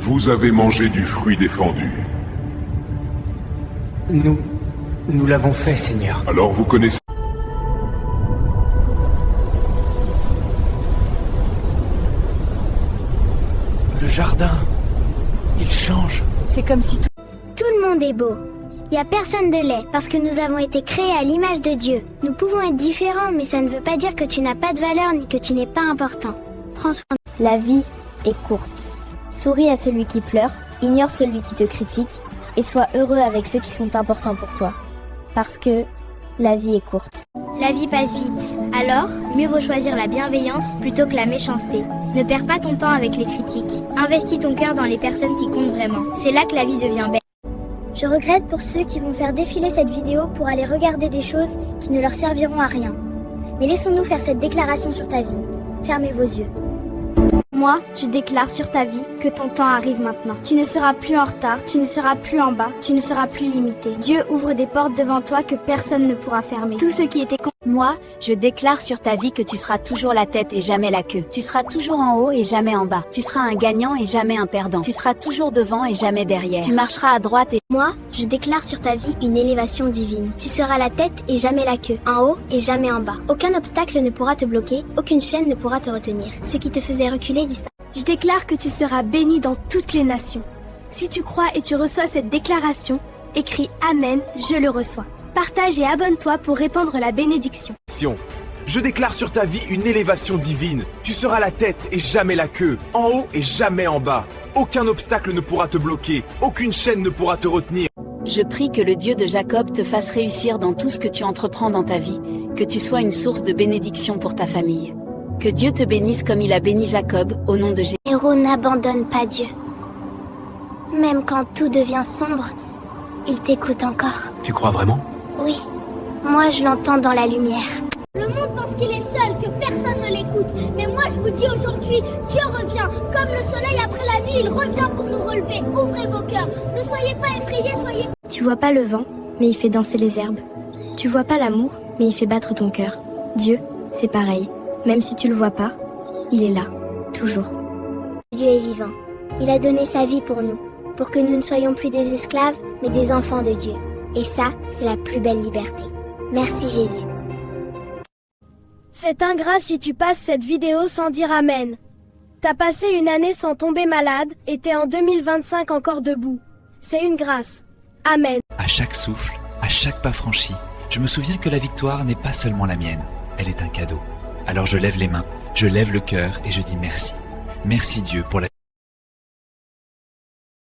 Vous avez mangé du fruit défendu. Nous l'avons fait, Seigneur. Alors vous connaissez... Le jardin, il change. C'est comme si Tout le monde est beau. Il n'y a personne de laid, parce que nous avons été créés à l'image de Dieu. Nous pouvons être différents, mais ça ne veut pas dire que tu n'as pas de valeur ni que tu n'es pas important. Prends soin. La vie est courte. Souris à celui qui pleure, ignore celui qui te critique, et sois heureux avec ceux qui sont importants pour toi. Parce que la vie est courte. La vie passe vite. Alors, mieux vaut choisir la bienveillance plutôt que la méchanceté. Ne perds pas ton temps avec les critiques. Investis ton cœur dans les personnes qui comptent vraiment. C'est là que la vie devient belle. Je regrette pour ceux qui vont faire défiler cette vidéo pour aller regarder des choses qui ne leur serviront à rien. Mais laissons-nous faire cette déclaration sur ta vie. Fermez vos yeux. Moi, je déclare sur ta vie que ton temps arrive maintenant. Tu ne seras plus en retard, tu ne seras plus en bas, tu ne seras plus limité. Dieu ouvre des portes devant toi que personne ne pourra fermer. Tout ce qui était moi, je déclare sur ta vie que tu seras toujours la tête et jamais la queue. Tu seras toujours en haut et jamais en bas. Tu seras un gagnant et jamais un perdant. Tu seras toujours devant et jamais derrière. Tu marcheras à droite et... Moi, je déclare sur ta vie une élévation divine. Tu seras la tête et jamais la queue, en haut et jamais en bas. Aucun obstacle ne pourra te bloquer, aucune chaîne ne pourra te retenir. Ce qui te faisait reculer disparaît. Je déclare que tu seras béni dans toutes les nations. Si tu crois et tu reçois cette déclaration, écris Amen, je le reçois. Partage et abonne-toi pour répandre la bénédiction. Je déclare sur ta vie une élévation divine. Tu seras la tête et jamais la queue, en haut et jamais en bas. Aucun obstacle ne pourra te bloquer, aucune chaîne ne pourra te retenir. Je prie que le Dieu de Jacob te fasse réussir dans tout ce que tu entreprends dans ta vie, que tu sois une source de bénédiction pour ta famille. Que Dieu te bénisse comme il a béni Jacob, au nom de Jésus. Héros n'abandonne pas Dieu. Même quand tout devient sombre, il t'écoute encore. Tu crois vraiment? Oui, moi je l'entends dans la lumière. Le monde pense qu'il est seul, que personne ne l'écoute. Mais moi je vous dis aujourd'hui, Dieu revient. Comme le soleil après la nuit, il revient pour nous relever. Ouvrez vos cœurs, ne soyez pas effrayés, soyez... Tu vois pas le vent, mais il fait danser les herbes. Tu vois pas l'amour, mais il fait battre ton cœur. Dieu, c'est pareil. Même si tu le vois pas, il est là, toujours. Dieu est vivant. Il a donné sa vie pour nous, pour que nous ne soyons plus des esclaves, mais des enfants de Dieu. Et ça, c'est la plus belle liberté. Merci Jésus. C'est ingrat si tu passes cette vidéo sans dire Amen. T'as passé une année sans tomber malade et t'es en 2025 encore debout. C'est une grâce. Amen. À chaque souffle, à chaque pas franchi, je me souviens que la victoire n'est pas seulement la mienne, elle est un cadeau. Alors je lève les mains, je lève le cœur et je dis merci. Merci Dieu pour la